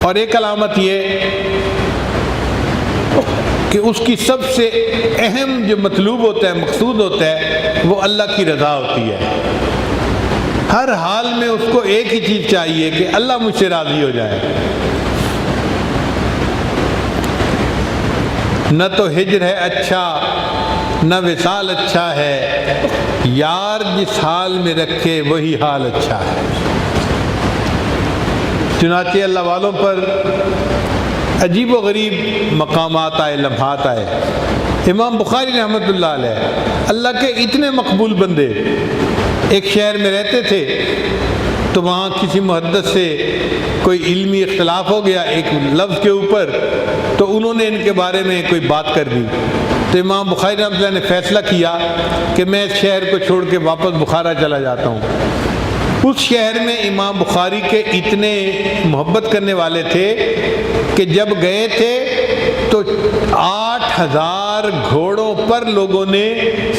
اور ایک علامت یہ کہ اس کی سب سے اہم جو مطلوب ہوتا ہے، مقصود ہوتا ہے، وہ اللہ کی رضا ہوتی ہے۔ ہر حال میں اس کو ایک ہی چیز چاہیے کہ اللہ مجھ سے راضی ہو جائے۔ نہ تو ہجر ہے اچھا، نہ وصال اچھا ہے، یار جس حال میں رکھے وہی حال اچھا ہے۔ چنانچہ اللہ والوں پر عجیب و غریب مقامات آئے، لمحات آئے۔ امام بخاری رحمۃ اللہ علیہ، اللہ کے اتنے مقبول بندے، ایک شہر میں رہتے تھے تو وہاں کسی محدث سے کوئی علمی اختلاف ہو گیا ایک لفظ کے اوپر، تو انہوں نے ان کے بارے میں کوئی بات کر دی، تو امام بخاری رحمۃ اللہ نے فیصلہ کیا کہ میں اس شہر کو چھوڑ کے واپس بخارا چلا جاتا ہوں۔ اس شہر میں امام بخاری کے اتنے محبت کرنے والے تھے کہ جب گئے تھے تو 8000 گھوڑوں پر لوگوں نے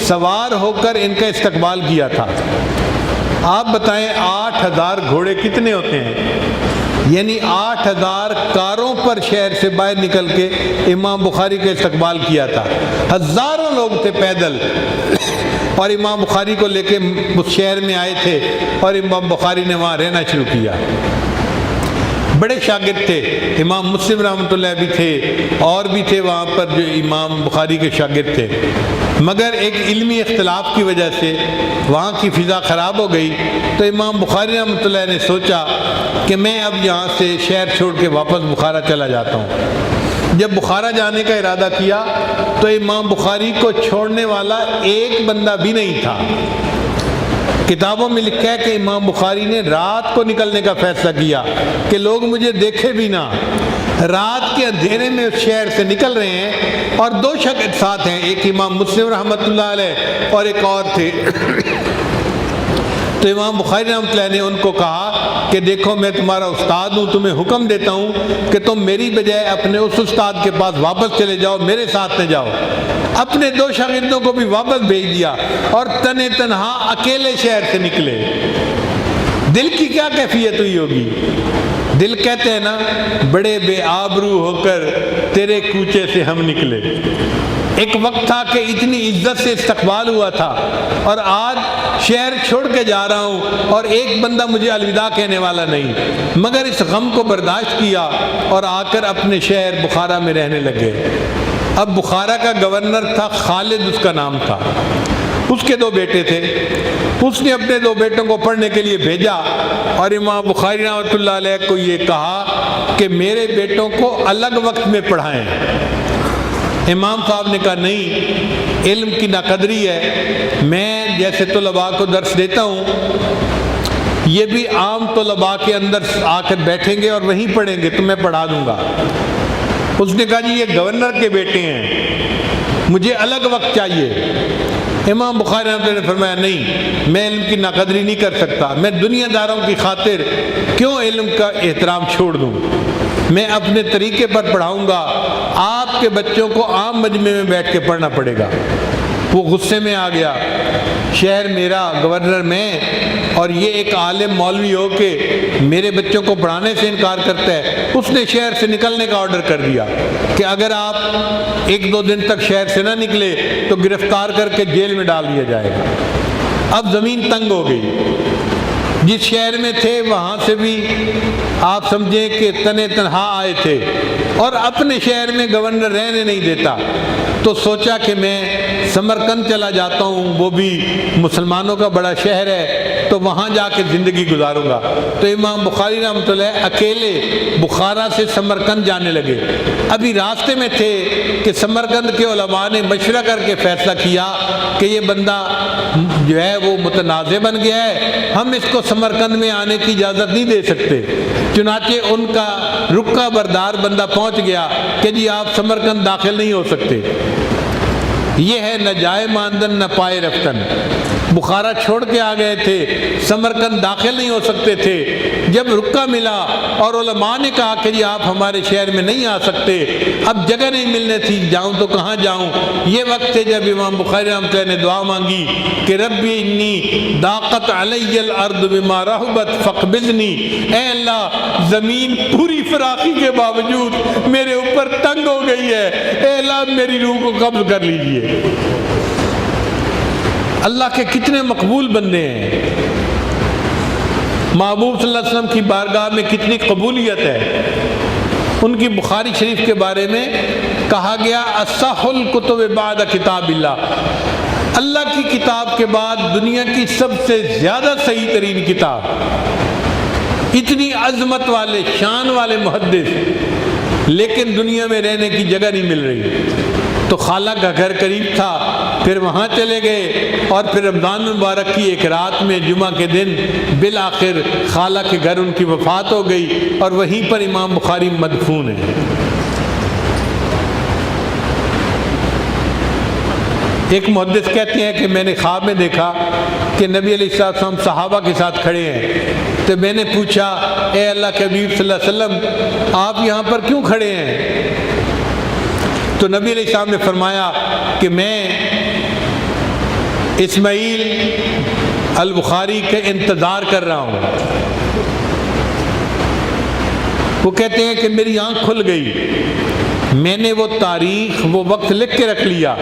سوار ہو کر ان کا استقبال کیا تھا۔ آپ بتائیں 8000 گھوڑے کتنے ہوتے ہیں؟ یعنی 8000 کاروں پر شہر سے باہر نکل کے امام بخاری کا استقبال کیا تھا۔ ہزاروں لوگ تھے پیدل، اور امام بخاری کو لے کے اس شہر میں آئے تھے، اور امام بخاری نے وہاں رہنا شروع کیا۔ بڑے شاگرد تھے، امام مسلم رحمۃ اللہ بھی تھے، اور بھی تھے وہاں پر جو امام بخاری کے شاگرد تھے، مگر ایک علمی اختلاف کی وجہ سے وہاں کی فضا خراب ہو گئی، تو امام بخاری رحمۃ اللہ نے سوچا کہ میں اب یہاں سے شہر چھوڑ کے واپس بخارا چلا جاتا ہوں۔ جب بخارا جانے کا ارادہ کیا تو امام بخاری کو چھوڑنے والا ایک بندہ بھی نہیں تھا۔ کتابوں میں لکھا ہے کہ امام بخاری نے رات کو نکلنے کا فیصلہ کیا کہ لوگ مجھے دیکھے بھی نہ۔ رات کے اندھیرے میں اس شہر سے نکل رہے ہیں، اور 2 شاگرد ساتھ ہیں، ایک امام مسلم رحمۃ اللہ علیہ اور ایک اور تھے۔ تو امام بخاری رحمۃ اللہ نے ان کو کہا کہ دیکھو میں تمہارا استاد ہوں، تمہیں حکم دیتا ہوں کہ تم میری بجائے اپنے اس استاد کے پاس واپس چلے جاؤ، میرے ساتھ نہ جاؤ۔ اپنے 2 شاگردوں کو بھی واپس بھیج دیا اور تنے تنہا اکیلے شہر سے نکلے۔ دل کی کیا کیفیت ہوئی ہوگی؟ دل کہتے ہیں نا، بڑے بے آبرو ہو کر تیرے کوچے سے ہم نکلے۔ ایک وقت تھا کہ اتنی عزت سے استقبال ہوا تھا، اور آج شہر چھوڑ کے جا رہا ہوں اور ایک بندہ مجھے الوداع کہنے والا نہیں، مگر اس غم کو برداشت کیا اور آ کر اپنے شہر بخارا میں رہنے لگے۔ اب بخارا کا گورنر تھا خالد، اس کا نام تھا، اس کے 2 بیٹے تھے۔ اس نے اپنے 2 بیٹوں کو پڑھنے کے لیے بھیجا، اور امام بخاری رحمۃ اللہ علیہ کو یہ کہا کہ میرے بیٹوں کو الگ وقت میں پڑھائیں۔ امام صاحب نے کہا نہیں، علم کی ناقدری ہے، میں جیسے طلباء کو درس دیتا ہوں، یہ بھی عام طلباء کے اندر آ کر بیٹھیں گے اور وہیں پڑھیں گے، تو میں پڑھا دوں گا۔ اس نے کہا جی یہ گورنر کے بیٹے ہیں، مجھے الگ وقت چاہیے۔ امام بخاری رحمۃ اللہ نے فرمایا نہیں، میں علم کی ناقدری نہیں کر سکتا، میں دنیا داروں کی خاطر کیوں علم کا احترام چھوڑ دوں، میں اپنے طریقے پر پڑھاؤں گا، آپ کے بچوں کو عام مجمع میں بیٹھ کے پڑھنا پڑے گا۔ وہ غصے میں آ گیا، شہر میرا، گورنر میں، اور یہ ایک عالم مولوی ہو کے میرے بچوں کو پڑھانے سے انکار کرتا ہے۔ اس نے شہر سے نکلنے کا آرڈر کر دیا کہ اگر آپ 1-2 دن تک شہر سے نہ نکلے تو گرفتار کر کے جیل میں ڈال دیا جائے گا۔ اب زمین تنگ ہو گئی، جس شہر میں تھے وہاں سے بھی آپ سمجھیں کہ تنے تنہا آئے تھے، اور اپنے شہر میں گورنر رہنے نہیں دیتا، تو سوچا کہ میں سمرقند چلا جاتا ہوں، وہ بھی مسلمانوں کا بڑا شہر ہے، تو وہاں جا کے زندگی گزاروں گا۔ تو امام بخاری رحمۃ اللہ اکیلے بخارا سے سمرقند جانے لگے۔ ابھی راستے میں تھے کہ سمرقند کے علماء نے مشورہ کر کے فیصلہ کیا کہ یہ بندہ جو ہے وہ متنازع بن گیا ہے، ہم اس کو سمرقند میں آنے کی اجازت نہیں دے سکتے۔ چنانچہ ان کا رکا بردار بندہ پہنچ گیا کہ جی آپ سمرقند داخل نہیں ہو سکتے۔ یہ ہے نہ جائے ماندن نہ پائے رفتن۔ بخارا چھوڑ کے آ گئے تھے، سمرقند داخل نہیں ہو سکتے تھے، جب رکا ملا اور علماء نے کہا کہ جی آپ ہمارے شہر میں نہیں آ سکتے، اب جگہ نہیں ملنے تھی، جاؤں تو کہاں جاؤں، یہ وقت تھے جب امام بخاری رحمۃ اللہ نے دعا مانگی کہ ربی انی ضاقت علی الارض بما رحبت فاقبضنی، اے اللہ زمین پوری فراخی کے باوجود میرے اوپر تنگ ہو گئی ہے، اے اللہ میری روح کو قبض کر لیجئے۔ اللہ کے کتنے مقبول بندے ہیں، محبوب صلی اللہ علیہ وسلم کی بارگاہ میں کتنی قبولیت ہے۔ ان کی بخاری شریف کے بارے میں کہا گیا اصح الکتب بعد کتاب اللہ، اللہ کی کتاب کے بعد دنیا کی سب سے زیادہ صحیح ترین کتاب۔ اتنی عظمت والے شان والے محدث، لیکن دنیا میں رہنے کی جگہ نہیں مل رہی، تو خالہ کا گھر قریب تھا، پھر وہاں چلے گئے، اور پھر رمضان مبارک کی ایک رات میں جمعہ کے دن بالآخر خالہ کے گھر ان کی وفات ہو گئی، اور وہیں پر امام بخاری مدفون ہیں۔ ایک محدث کہتے ہیں کہ میں نے خواب میں دیکھا کہ نبی علیہ السلام صحابہ کے ساتھ کھڑے ہیں، تو میں نے پوچھا اے اللہ کے حبیب صلی اللہ علیہ وسلم آپ یہاں پر کیوں کھڑے ہیں؟ تو نبی علیہ السلام نے فرمایا کہ میں اسماعیل البخاری کے انتظار کر رہا ہوں۔ وہ کہتے ہیں کہ میری آنکھ کھل گئی، میں نے وہ تاریخ وہ وقت لکھ کے رکھ لیا۔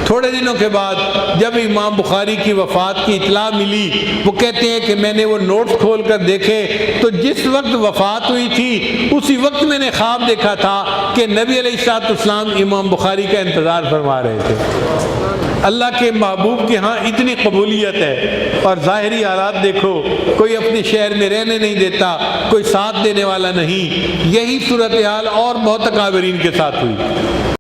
تھوڑے دنوں کے بعد جب امام بخاری کی وفات کی اطلاع ملی، وہ کہتے ہیں کہ میں نے وہ نوٹس کھول کر دیکھے تو جس وقت وفات ہوئی تھی اسی وقت میں نے خواب دیکھا تھا کہ نبی علیہ السلام امام بخاری کا انتظار فرما رہے تھے۔ اللہ کے محبوب کے ہاں اتنی قبولیت ہے، اور ظاہری حالات دیکھو، کوئی اپنے شہر میں رہنے نہیں دیتا، کوئی ساتھ دینے والا نہیں۔ یہی صورتحال اور بہت اکابرین کے ساتھ ہوئی۔